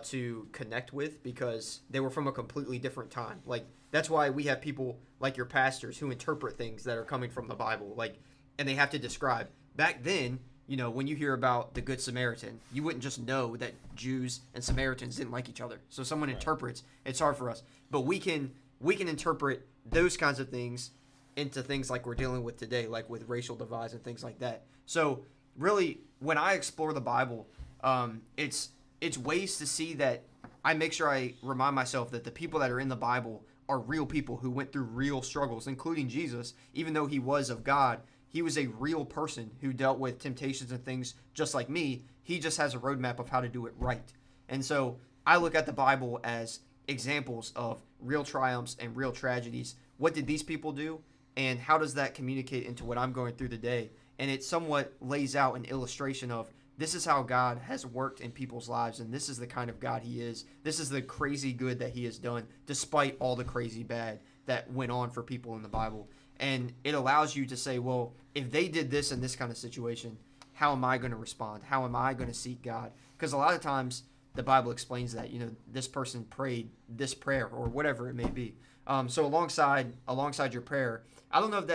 to connect with because they were from a completely different time. Like, that's why we have people like your pastors who interpret things that are coming from the Bible, like, and they have to describe. Back then, you know, when you hear about the Good Samaritan, you wouldn't just know that Jews and Samaritans didn't like each other. So someone interprets, it's hard for us. But we can interpret those kinds of things into things like we're dealing with today, like with racial divides and things like that. So really, when I explore the Bible, it's ways to see that I make sure I remind myself that the people that are in the Bible are real people who went through real struggles, including Jesus. Even though he was of God, he was a real person who dealt with temptations and things just like me. He just has a roadmap of how to do it right. And so I look at the Bible as examples of real triumphs and real tragedies. What did these people do? And how does that communicate into what I'm going through today? And it somewhat lays out an illustration of this is how God has worked in people's lives, and this is the kind of God he is. This is the crazy good that he has done, despite all the crazy bad that went on for people in the Bible. And it allows you to say, well, if they did this in this kind of situation, how am I going to respond? How am I going to seek God? Because a lot of times the Bible explains that, you know, this person prayed this prayer or whatever it may be. So alongside your prayer, I don't know if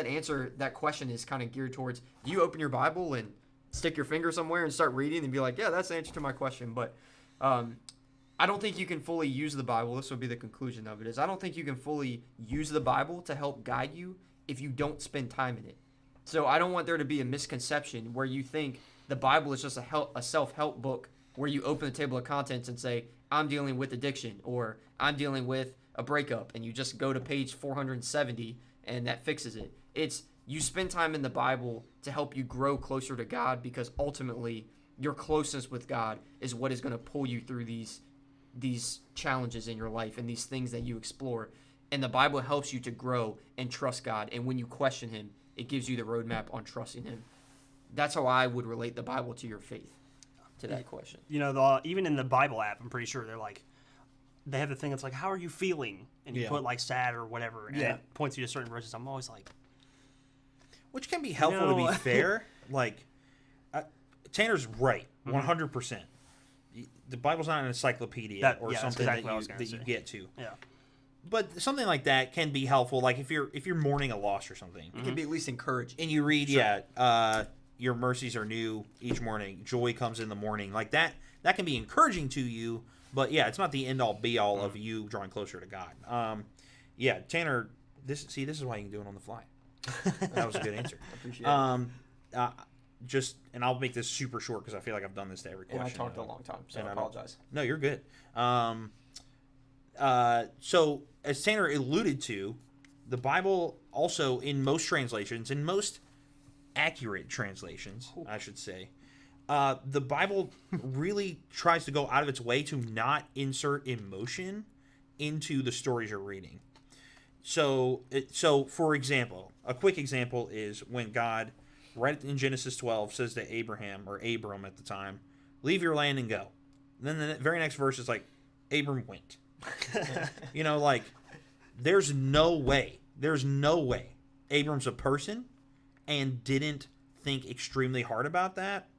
that question is kind of geared towards, do you open your Bible and stick your finger somewhere and start reading and be like, yeah, that's the answer to my question. But I don't think you can fully use the Bible. This would be the conclusion of it, is I don't think you can fully use the Bible to help guide you if you don't spend time in it. So I don't want there to be a misconception where you think the Bible is just a self-help book where you open the table of contents and say, I'm dealing with addiction, or I'm dealing with a breakup, and you just go to page 470 and that fixes it. It's you spend time in the Bible to help you grow closer to God, because ultimately your closeness with God is what is going to pull you through these challenges in your life and these things that you explore. And the Bible helps you to grow and trust God. And when you question him, it gives you the roadmap on trusting him. That's how I would relate the Bible to your faith, to that question. You know, even in the Bible app, I'm pretty sure they have the thing that's like, how are you feeling? And you put like sad or whatever, and it points you to certain verses. I'm always like, which can be helpful to be fair. Like, Tanner's right, 100%. The Bible's not an encyclopedia or something that you get to. Yeah. But something like that can be helpful. Like if you're mourning a loss or something, it can be at least encouraging. And you read, your mercies are new each morning. Joy comes in the morning. Like that can be encouraging to you. But yeah, it's not the end all be all of you drawing closer to God. Tanner, this is why you can do it on the fly. That was a good answer. I appreciate it. And I'll make this super short because I feel like I've done this to every question. And I talked a long time, so I apologize. No, you're good. So as Tanner alluded to, the Bible also, in most translations, in most accurate translations, I should say, the Bible really tries to go out of its way to not insert emotion into the stories you're reading. So for example, a quick example is when God, right in Genesis 12, says to Abraham, or Abram at the time, leave your land and go. And then the very next verse is like, Abram went. You know, like, there's no way Abram's a person and didn't think extremely hard about that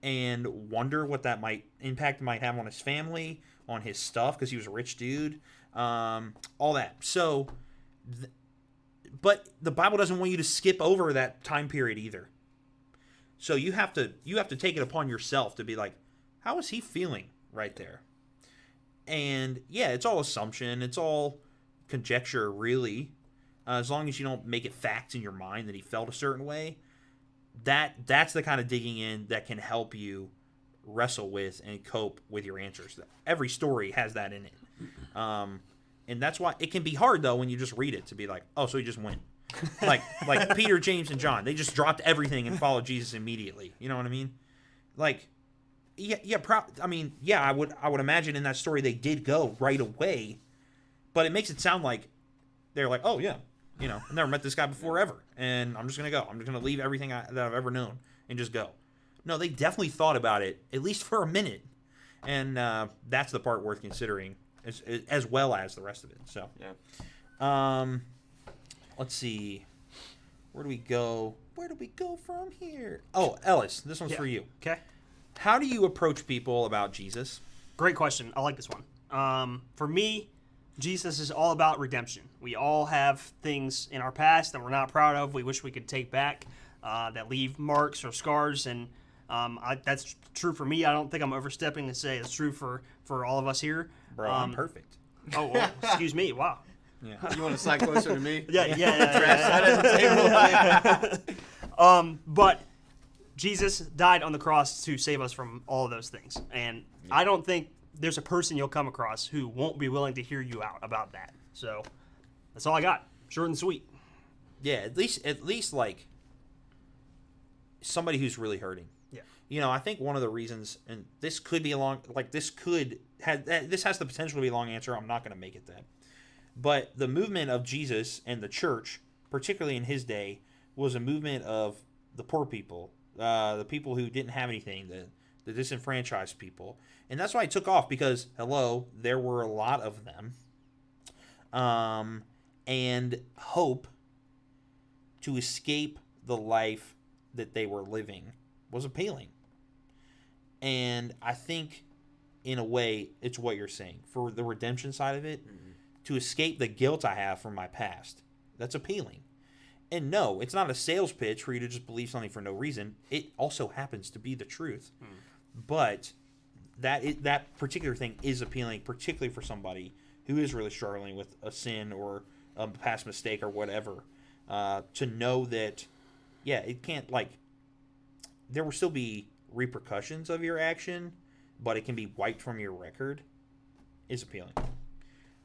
and wonder what that impact might have on his family, on his stuff, because he was a rich dude, all that. So, but the Bible doesn't want you to skip over that time period either. So you have to take it upon yourself to be like, how is he feeling right there? And yeah, it's all assumption, it's all conjecture, really. As long as you don't make it facts in your mind that he felt a certain way, that's the kind of digging in that can help you wrestle with and cope with your answers. Every story has that in it. And that's why it can be hard, though, when you just read it, to be like, oh, so he just went. like Peter, James, and John. They just dropped everything and followed Jesus immediately. You know what I mean? Like, I would imagine in that story they did go right away, but it makes it sound like they're like, oh yeah, you know, I've never met this guy before ever, and I'm just gonna go. I'm just gonna leave everything that I've ever known and just go. No, they definitely thought about it at least for a minute, and that's the part worth considering, as well as the rest of it. So, let's see, where do we go? Where do we go from here? Oh, Ellis, this one's for you. Okay. How do you approach people about Jesus? Great question. I like this one. For me, Jesus is all about redemption. We all have things in our past that we're not proud of. We wish we could take back that leave marks or scars. And that's true for me. I don't think I'm overstepping to say it's true for all of us here. Bro, I'm perfect. Oh, well, excuse me. Wow. Yeah. You want to slide closer to me? But Jesus died on the cross to save us from all of those things. And I don't think there's a person you'll come across who won't be willing to hear you out about that. So that's all I got. Short and sweet. Yeah, at least like somebody who's really hurting. Yeah. You know, I think one of the reasons, and this could be a long, like this has the potential to be a long answer. I'm not going to make it that. But the movement of Jesus and the church, particularly in his day, was a movement of the poor people, the people who didn't have anything, the disenfranchised people. And that's why it took off, because, hello, there were a lot of them. And hope to escape the life that they were living was appealing. And I think, in a way, it's what you're saying. For the redemption side of it, to escape the guilt I have from my past, that's appealing. And no, it's not a sales pitch for you to just believe something for no reason. It also happens to be the truth. But that particular thing is appealing, particularly for somebody who is really struggling with a sin or a past mistake or whatever. To know that, yeah, it can't, like, there will still be repercussions of your action, but it can be wiped from your record, is appealing.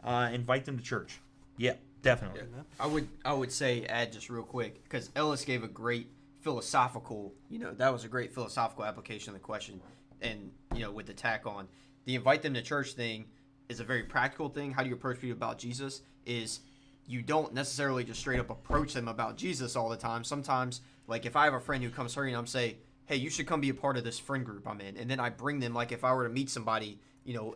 Invite them to church. Yeah, definitely. Yeah. I would say, add just real quick, because Ellis gave a great philosophical, that was a great philosophical application of the question. And, with the tack on, the invite them to church thing is a very practical thing. How do you approach people about Jesus? Is you don't necessarily just straight up approach them about Jesus all the time. Sometimes, like, if I have a friend who comes hurting, I'm say, hey, you should come be a part of this friend group I'm in. And then I bring them, like, if I were to meet somebody,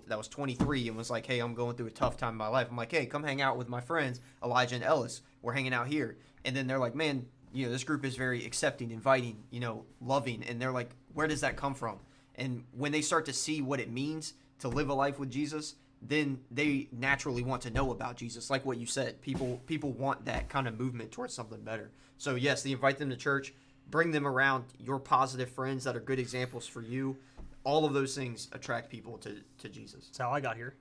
that was 23 and was like, hey, I'm going through a tough time in my life. I'm like, hey, come hang out with my friends, Elijah and Ellis. We're hanging out here. And then they're like, man, this group is very accepting, inviting, loving. And they're like, where does that come from? And when they start to see what it means to live a life with Jesus, then they naturally want to know about Jesus. Like what you said, people want that kind of movement towards something better. So yes, they invite them to church, bring them around your positive friends that are good examples for you. All of those things attract people to Jesus. That's how I got here.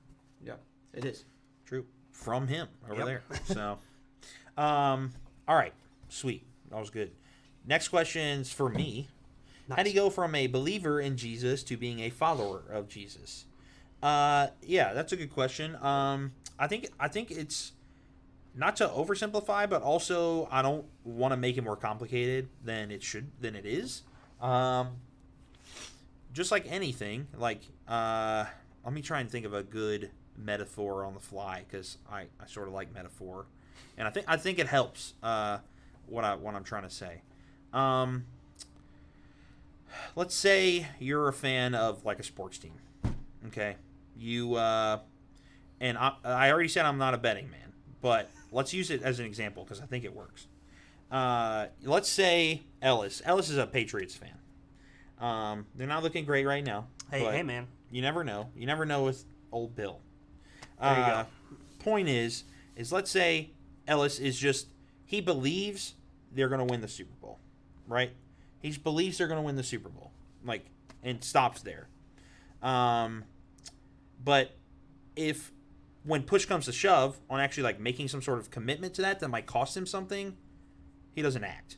Yeah, it is. True. From him over there. So, all right. Sweet. That was good. Next question's for me. Nice. How do you go from a believer in Jesus to being a follower of Jesus? Yeah, that's a good question. I think it's not to oversimplify, but also I don't want to make it more complicated than it is. Just like anything, like let me try and think of a good metaphor on the fly, because I sort of like metaphor, and I think it helps what I'm trying to say. Let's say you're a fan of, like, a sports team. Okay, you and I already said I'm not a betting man, but let's use it as an example because I think it works. Let's say Ellis is a Patriots fan. They're not looking great right now. Hey, man. You never know. You never know with old Bill. There you go. Point is let's say Ellis is just, he believes they're going to win the Super Bowl, right? He believes they're going to win the Super Bowl, like, and stops there. But if, when push comes to shove on actually, like, making some sort of commitment to that might cost him something, he doesn't act.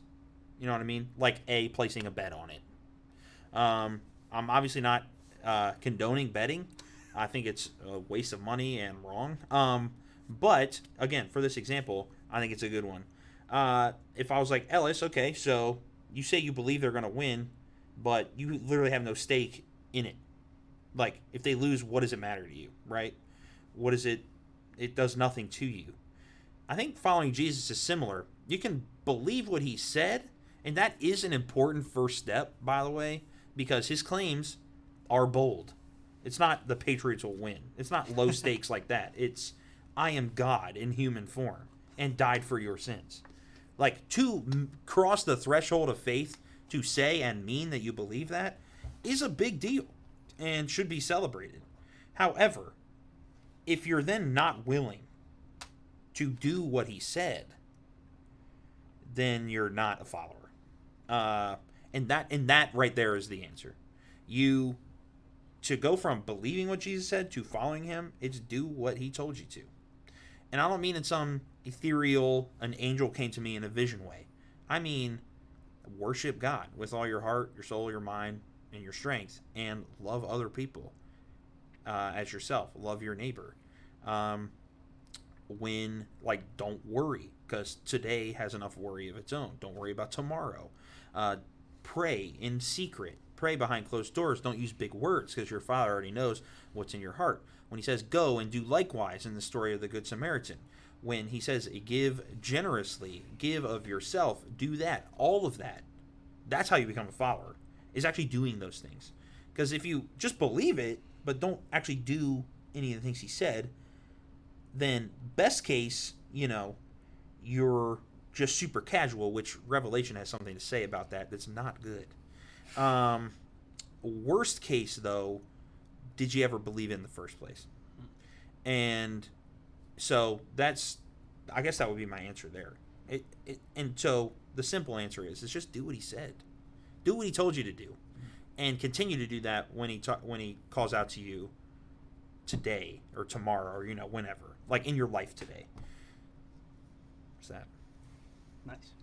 You know what I mean? Like, placing a bet on it. I'm obviously not condoning betting. I think it's a waste of money and wrong. But, again, for this example, I think it's a good one. If I was like, Ellis, okay, so you say you believe they're going to win, but you literally have no stake in it. Like, if they lose, what does it matter to you, right? What is it? It does nothing to you. I think following Jesus is similar. You can believe what he said, and that is an important first step, by the way, because his claims are bold. It's not the Patriots will win. It's not low stakes like that. It's I am God in human form and died for your sins. Like, to cross the threshold of faith, to say and mean that you believe that, is a big deal and should be celebrated. However, if you're then not willing to do what he said, then you're not a follower. And that right there is the answer. To go from believing what Jesus said to following him, it's do what he told you to. And I don't mean in some ethereal, an angel came to me in a vision way. I mean, worship God with all your heart, your soul, your mind, and your strength, and love other people as yourself. Love your neighbor. Don't worry, because today has enough worry of its own. Don't worry about tomorrow. Pray in secret. Pray behind closed doors. Don't use big words, because your Father already knows what's in your heart. When he says go and do likewise in the story of the Good Samaritan, when he says give generously, give of yourself, do that, all of that, that's how you become a follower, is actually doing those things. Because if you just believe it, but don't actually do any of the things he said, then best case, you're just super casual, which Revelation has something to say about that. That's not good. Worst case, though, did you ever believe in the first place? And so I guess that would be my answer there. And so the simple answer is just do what he said. Do what he told you to do. And continue to do that when he calls out to you today or tomorrow or, whenever. Like in your life today. What's that? Nice.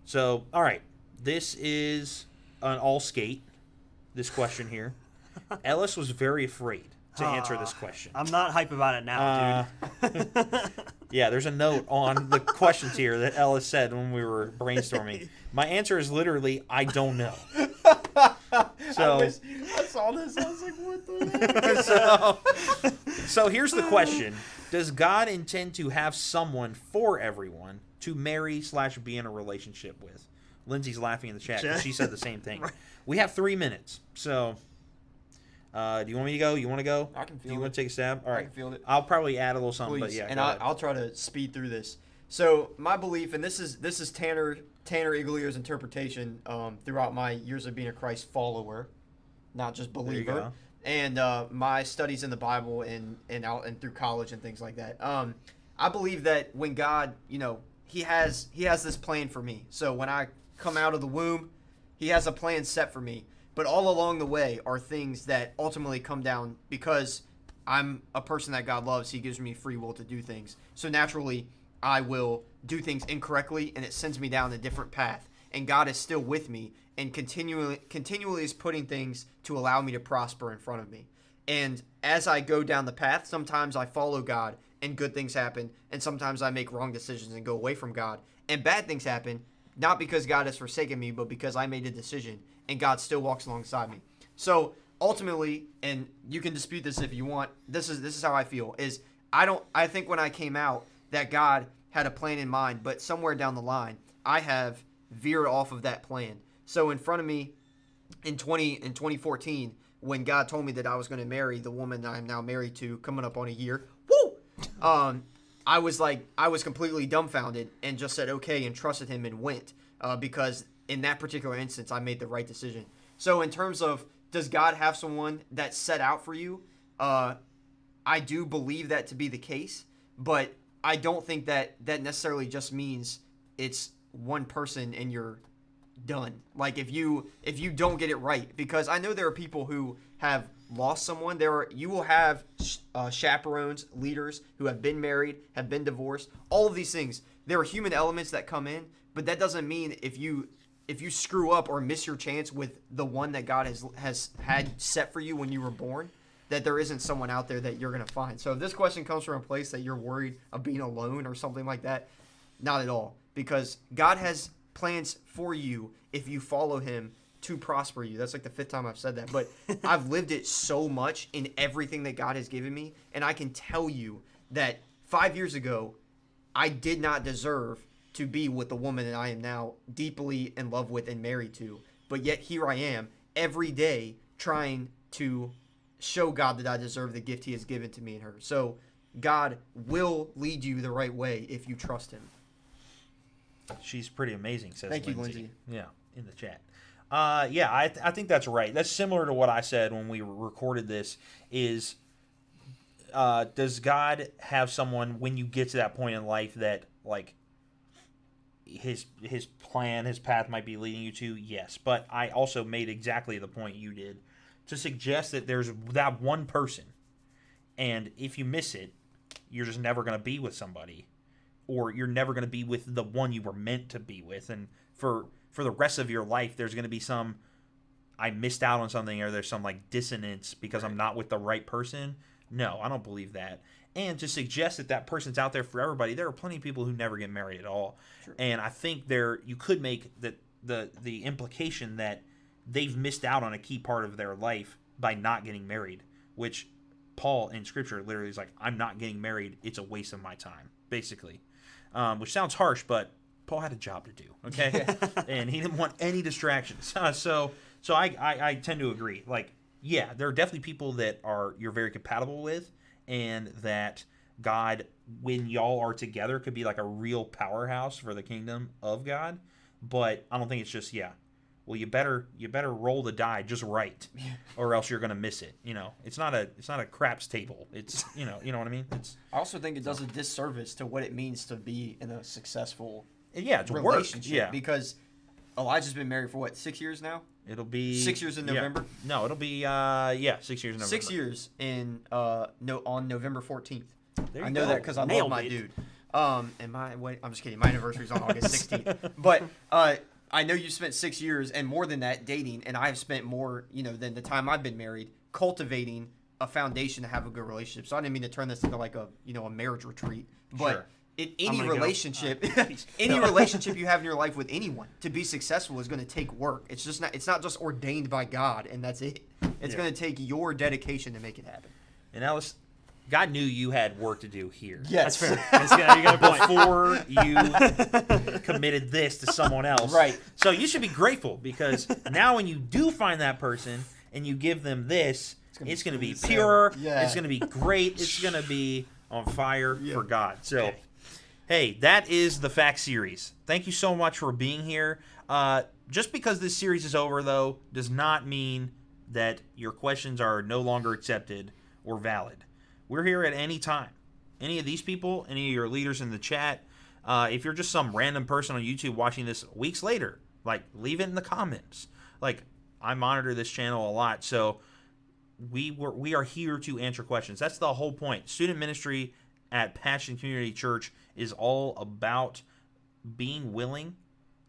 So, all right. This is an all skate, this question here. Ellis was very afraid to answer this question. I'm not hype about it now, dude. Yeah, there's a note on the questions here that Ellis said when we were brainstorming. My answer is literally, I don't know. So I saw this. I was like, what the heck? So here's the question. Does God intend to have someone for everyone to marry/be in a relationship with? Lindsay's laughing in the chat because she said the same thing. Right. We have 3 minutes. So do you want me to go? You want to go? I can field it. Do you want to take a stab? All right. I can field it. I'll probably add a little something, Please. but yeah. And I'll try to speed through this. So my belief, and this is Tanner Iglier's interpretation throughout my years of being a Christ follower, not just believer, and my studies in the Bible and through college and things like that. I believe that when God, he has this plan for me. So when I come out of the womb, he has a plan set for me. But all along the way are things that ultimately come down because I'm a person that God loves. He gives me free will to do things. So naturally, I will do things incorrectly, and it sends me down a different path. And God is still with me and continually is putting things to allow me to prosper in front of me. And as I go down the path, sometimes I follow God and good things happen, and sometimes I make wrong decisions and go away from God. And bad things happen, not because God has forsaken me, but because I made a decision, and God still walks alongside me. So ultimately, and you can dispute this if you want, this is how I feel, is I think when I came out that God had a plan in mind, but somewhere down the line, I have veered off of that plan. So in front of me in 2014, when God told me that I was going to marry the woman that I'm now married to, coming up on a year, I was completely dumbfounded and just said okay and trusted him and went because in that particular instance I made the right decision. So in terms of does God have someone that's set out for you, I do believe that to be the case, but I don't think that necessarily just means it's one person and you're done. Like if you don't get it right, because I know there are people who have lost someone. You will have chaperones, leaders who have been married, have been divorced. All of these things, there are human elements that come in, but that doesn't mean if you screw up or miss your chance with the one that God has had set for you when you were born, that there isn't someone out there that you're going to find. So if this question comes from a place that you're worried of being alone or something like that, not at all. Because God has plans for you if you follow him to prosper you. That's like the 5th time I've said that. But I've lived it so much in everything that God has given me. And I can tell you that 5 years ago, I did not deserve to be with the woman that I am now deeply in love with and married to. But yet here I am every day trying to show God that I deserve the gift he has given to me and her. So God will lead you the right way if you trust him. She's pretty amazing, says Thank you, Lindsay. Lindsay. Yeah, in the chat. I think that's right. That's similar to what I said when we recorded this is, does God have someone when you get to that point in life that, like, his plan, his path might be leading you to? Yes. But I also made exactly the point you did to suggest that there's that one person, and if you miss it, you're just never going to be with somebody, or you're never going to be with the one you were meant to be with. And for the rest of your life, there's going to be some, I missed out on something, or there's some like dissonance because I'm not with the right person. No, I don't believe that. And to suggest that that person's out there for everybody, there are plenty of people who never get married at all. Sure. And I think you could make the implication that they've missed out on a key part of their life by not getting married, which Paul in Scripture literally is like, I'm not getting married. It's a waste of my time, basically. Which sounds harsh, but Paul had a job to do, okay? And he didn't want any distractions. So I tend to agree. Like, yeah, there are definitely people that you're very compatible with, and that God, when y'all are together, could be like a real powerhouse for the kingdom of God. But I don't think it's just, well, you better roll the die just right, or else you're gonna miss it. It's not a craps table. It's you know what I mean. I also think it does a disservice to what it means to be in a successful it's relationship. Work. Yeah. Because Elijah's been married for what, 6 years now? It'll be 6 years in November. No, it'll be 6 years in November. 6 years on November 14th. There you I know go. that because I love Nailed my it. dude. I'm just kidding. My anniversary's on August 16th. But I know you spent 6 years and more than that dating, and I've spent more, than the time I've been married, cultivating a foundation to have a good relationship. So I didn't mean to turn this into like a marriage retreat, but Sure. in any relationship, Go. relationship you have in your life with anyone, to be successful is going to take work. It's not just ordained by God and that's it. It's going to take your dedication to make it happen. And Ellis, God knew you had work to do here. Yes. That's fair. That's good. You got a point. Before you committed this to someone else. Right. So you should be grateful, because now when you do find that person and you give them this, it's going to be pure. Yeah. It's going to be great. It's going to be on fire for God. So, Okay. Hey, that is the FAQ series. Thank you so much for being here. Just because this series is over, though, does not mean that your questions are no longer accepted or valid. We're here at any time. Any of these people, any of your leaders in the chat, if you're just some random person on YouTube watching this weeks later, like, leave it in the comments. Like, I monitor this channel a lot, so we are here to answer questions. That's the whole point. Student ministry at Passion Community Church is all about being willing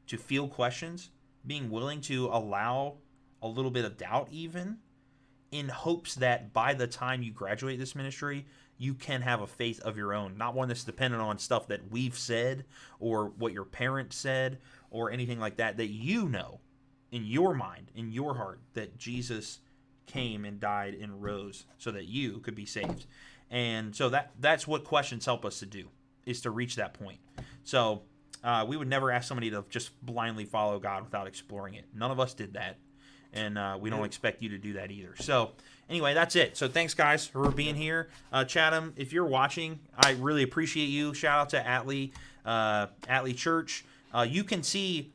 to field questions, being willing to allow a little bit of doubt even, in hopes that by the time you graduate this ministry, you can have a faith of your own, not one that's dependent on stuff that we've said or what your parents said or anything like that, that you know in your mind, in your heart, that Jesus came and died and rose so that you could be saved. And so that's what questions help us to do, is to reach that point. So we would never ask somebody to just blindly follow God without exploring it. None of us did that. And we don't expect you to do that either. So anyway, that's it. So thanks, guys, for being here. Chatham, if you're watching, I really appreciate you. Shout out to Atlee Church. You can see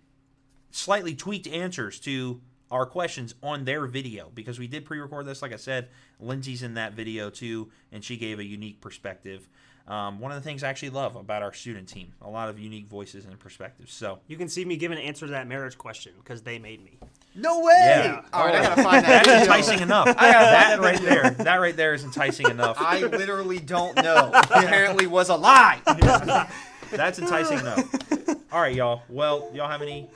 slightly tweaked answers to our questions on their video, because we did pre-record this. Like I said, Lindsay's in that video too, and she gave a unique perspective. One of the things I actually love about our student team, a lot of unique voices and perspectives. So You can see me give an answer to that marriage question because they made me. No way! Yeah. All right, I gotta find that. that's video. enticing enough. That right there is enticing enough. I literally don't know. Apparently was a lie. That's enticing enough. All right, y'all. Well, y'all have any?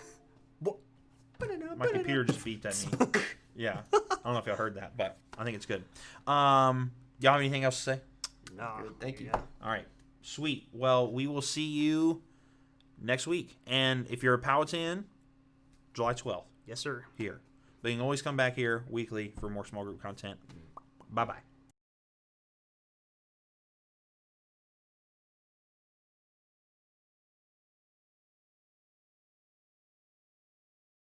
My computer just beeped at me. Yeah, I don't know if y'all heard that, but I think it's good. Y'all have anything else to say? No. Thank you. Yeah. All right, sweet. Well, we will see you next week. And if you're a Powhatan, July 12th Yes, sir. here. But you can always come back here weekly for more small group content. Bye-bye.